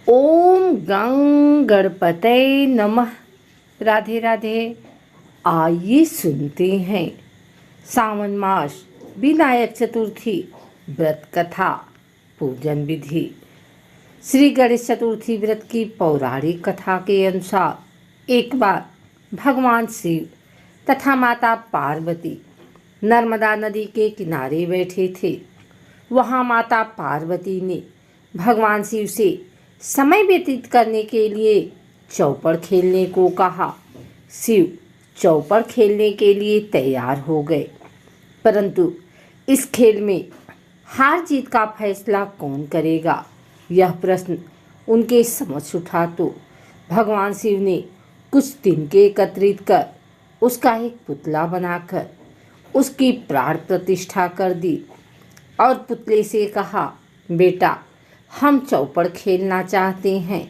ओम गं गणपतये नमः। राधे राधे। आइए सुनते हैं सावन मास विनायक चतुर्थी व्रत कथा पूजन विधि। श्री गणेश चतुर्थी व्रत की पौराणिक कथा के अनुसार एक बार भगवान शिव तथा माता पार्वती नर्मदा नदी के किनारे बैठे थे। वहाँ माता पार्वती ने भगवान शिव से समय व्यतीत करने के लिए चौपड़ खेलने को कहा। शिव चौपड़ खेलने के लिए तैयार हो गए, परंतु इस खेल में हार जीत का फैसला कौन करेगा, यह प्रश्न उनके समक्ष उठा तो भगवान शिव ने कुछ तिनके एकत्रित कर उसका एक पुतला बनाकर उसकी प्राण प्रतिष्ठा कर दी और पुतले से कहा, बेटा, हम चौपड़ खेलना चाहते हैं,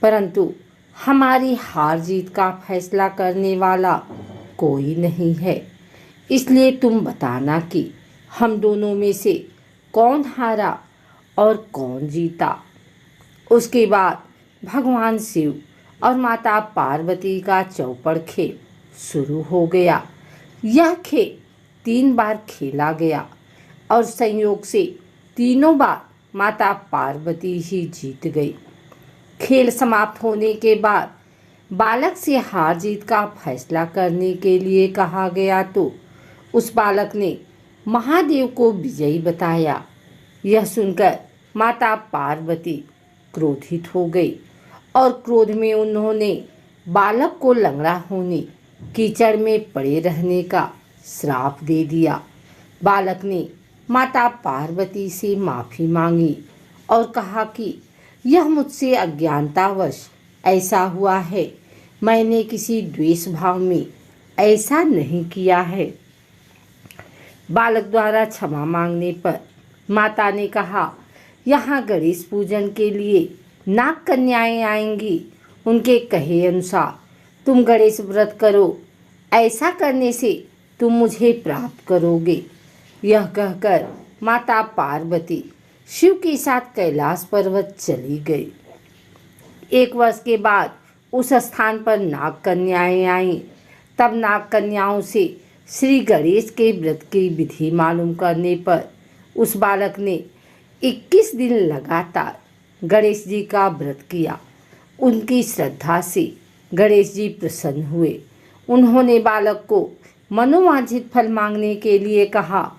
परंतु हमारी हार जीत का फैसला करने वाला कोई नहीं है। इसलिए तुम बताना कि हम दोनों में से कौन हारा और कौन जीता। उसके बाद भगवान शिव और माता पार्वती का चौपड़ खेल शुरू हो गया। यह खेल 3 बार खेला गया और संयोग से तीनों बार माता पार्वती ही जीत गई। खेल समाप्त होने के बाद बालक से हार जीत का फैसला करने के लिए कहा गया तो उस बालक ने महादेव को विजयी बताया। यह सुनकर माता पार्वती क्रोधित हो गई और क्रोध में उन्होंने बालक को लंगड़ा होने, कीचड़ में पड़े रहने का श्राप दे दिया। बालक ने माता पार्वती से माफ़ी मांगी और कहा कि यह मुझसे अज्ञानतावश ऐसा हुआ है, मैंने किसी द्वेष भाव में ऐसा नहीं किया है। बालक द्वारा क्षमा मांगने पर माता ने कहा, यहाँ गणेश पूजन के लिए नाग कन्याएं आएंगी, उनके कहे अनुसार तुम गणेश व्रत करो, ऐसा करने से तुम मुझे प्राप्त करोगे। यह कहकर माता पार्वती शिव के साथ कैलाश पर्वत चली गई। 1 वर्ष के बाद उस स्थान पर नाग कन्याएं आईं। तब नाग कन्याओं से श्री गणेश के व्रत की विधि मालूम करने पर उस बालक ने 21 दिन लगातार गणेश जी का व्रत किया। उनकी श्रद्धा से गणेश जी प्रसन्न हुए। उन्होंने बालक को मनोवांछित फल मांगने के लिए कहा।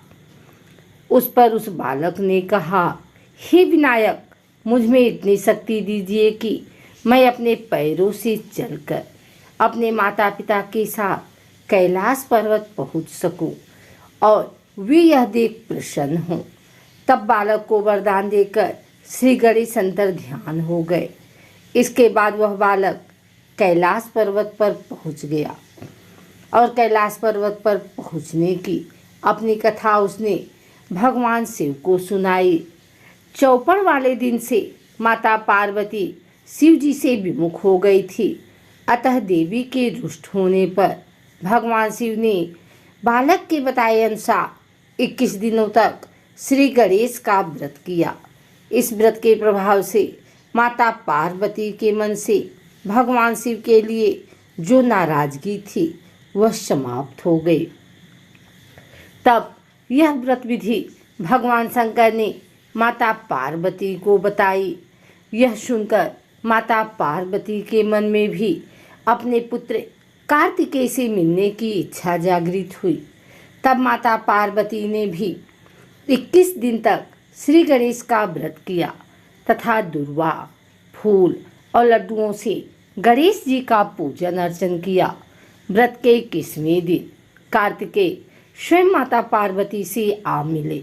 उस पर उस बालक ने कहा, हे विनायक, मुझ में इतनी शक्ति दीजिए कि मैं अपने पैरों से चलकर अपने माता पिता के साथ कैलाश पर्वत पहुंच सकूं और वे यह देख प्रसन्न हों। तब बालक को वरदान देकर श्री गणेश अंतर ध्यान हो गए। इसके बाद वह बालक कैलाश पर्वत पर पहुंच गया और कैलाश पर्वत पर पहुंचने की अपनी कथा उसने भगवान शिव को सुनाई। चौपड़ वाले दिन से माता पार्वती शिव जी से विमुख हो गई थी, अतः देवी के रुष्ट होने पर भगवान शिव ने बालक के बताए अनुसार 21 दिनों तक श्री गणेश का व्रत किया। इस व्रत के प्रभाव से माता पार्वती के मन से भगवान शिव के लिए जो नाराजगी थी वह समाप्त हो गई। तब यह व्रत विधि भगवान शंकर ने माता पार्वती को बताई। यह सुनकर माता पार्वती के मन में भी अपने पुत्र कार्तिकेय से मिलने की इच्छा जागृत हुई। तब माता पार्वती ने भी 21 दिन तक श्री गणेश का व्रत किया तथा दुर्वा, फूल और लड्डुओं से गणेश जी का पूजन अर्चन किया। व्रत के 21वें दिन कार्तिकेय स्वयं माता पार्वती से आ मिले।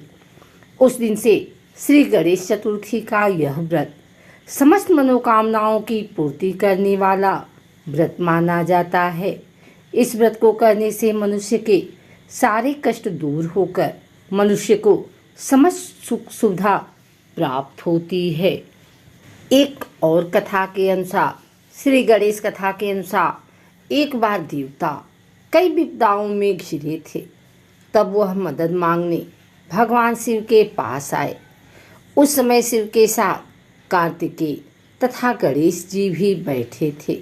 उस दिन से श्री गणेश चतुर्थी का यह व्रत समस्त मनोकामनाओं की पूर्ति करने वाला व्रत माना जाता है। इस व्रत को करने से मनुष्य के सारे कष्ट दूर होकर मनुष्य को समस्त सुख सुविधा प्राप्त होती है। एक और कथा के अनुसार, श्री गणेश कथा के अनुसार, एक बार देवता कई विपदाओं में घिरे थे। तब वह मदद मांगने भगवान शिव के पास आए। उस समय शिव के साथ कार्तिकेय, तथा गणेश जी भी बैठे थे।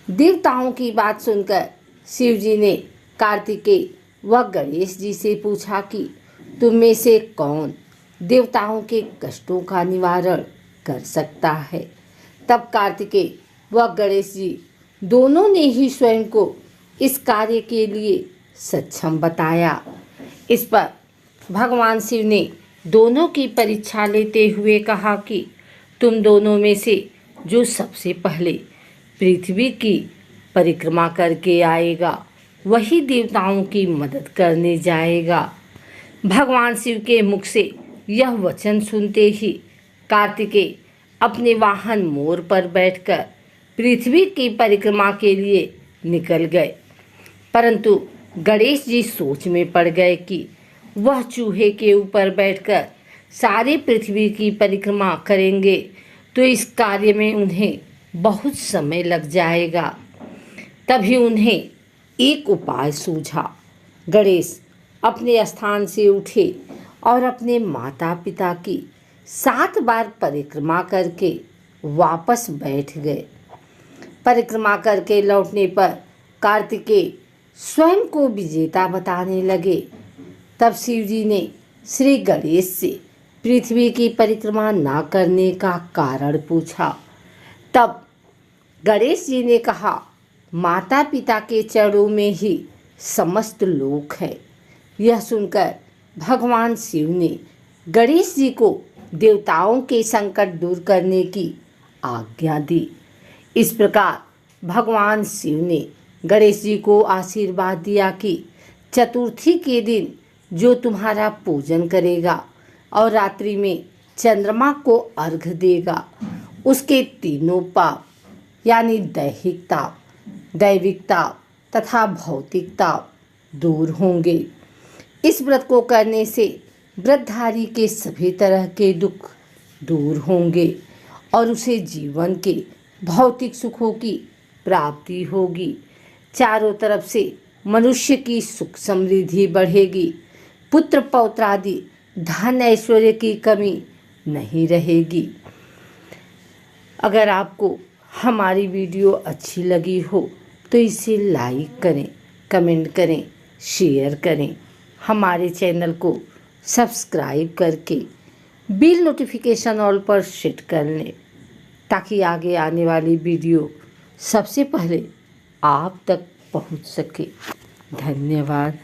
देवताओं की बात सुनकर शिव जी ने कार्तिकेय व गणेश जी से पूछा कि तुम में से कौन देवताओं के कष्टों का निवारण कर सकता है। तब कार्तिकेय व गणेश जी दोनों ने ही स्वयं को इस कार्य के लिए सक्षम बताया। इस पर भगवान शिव ने दोनों की परीक्षा लेते हुए कहा कि तुम दोनों में से जो सबसे पहले पृथ्वी की परिक्रमा करके आएगा वही देवताओं की मदद करने जाएगा। भगवान शिव के मुख से यह वचन सुनते ही कार्तिकेय अपने वाहन मोर पर बैठकर पृथ्वी की परिक्रमा के लिए निकल गए। परंतु गणेश जी सोच में पड़ गए कि वह चूहे के ऊपर बैठकर सारी पृथ्वी की परिक्रमा करेंगे तो इस कार्य में उन्हें बहुत समय लग जाएगा। तभी उन्हें एक उपाय सूझा। गणेश अपने स्थान से उठे और अपने माता पिता की 7 बार परिक्रमा करके वापस बैठ गए। परिक्रमा करके लौटने पर कार्तिकेय स्वयं को विजेता बताने लगे। तब शिव जी ने श्री गणेश से पृथ्वी की परिक्रमा ना करने का कारण पूछा। तब गणेश जी ने कहा, माता पिता के चरणों में ही समस्त लोक है। यह सुनकर भगवान शिव ने गणेश जी को देवताओं के संकट दूर करने की आज्ञा दी। इस प्रकार भगवान शिव ने गणेश जी को आशीर्वाद दिया कि चतुर्थी के दिन जो तुम्हारा पूजन करेगा और रात्रि में चंद्रमा को अर्घ देगा उसके तीनों पाप यानी दैहिक ताप, दैविक ताप तथा भौतिक ताप दूर होंगे। इस व्रत को करने से व्रतधारी के सभी तरह के दुख दूर होंगे और उसे जीवन के भौतिक सुखों की प्राप्ति होगी। चारों तरफ से मनुष्य की सुख समृद्धि बढ़ेगी। पुत्र पौत्रादि धन ऐश्वर्य की कमी नहीं रहेगी। अगर आपको हमारी वीडियो अच्छी लगी हो तो इसे लाइक करें, कमेंट करें, शेयर करें। हमारे चैनल को सब्सक्राइब करके बिल नोटिफिकेशन ऑल पर सेट कर लें ताकि आगे आने वाली वीडियो सबसे पहले आप तक पहुंच सके। धन्यवाद।